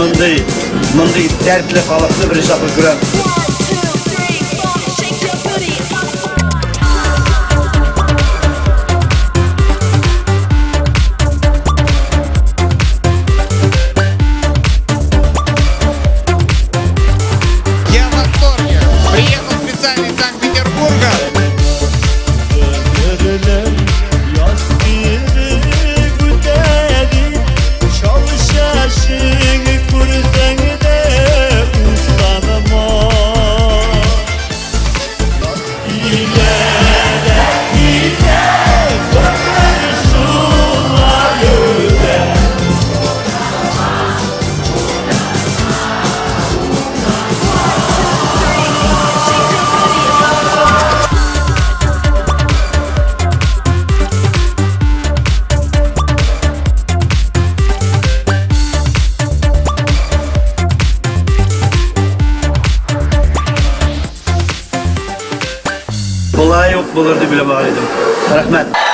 Mınday dertli kalıplı bir şapı gülen. Я в восторге. Приехал специально из Санкт-Петербурга. Kolay yok bulurdu bile bağlıydım. Rahmet.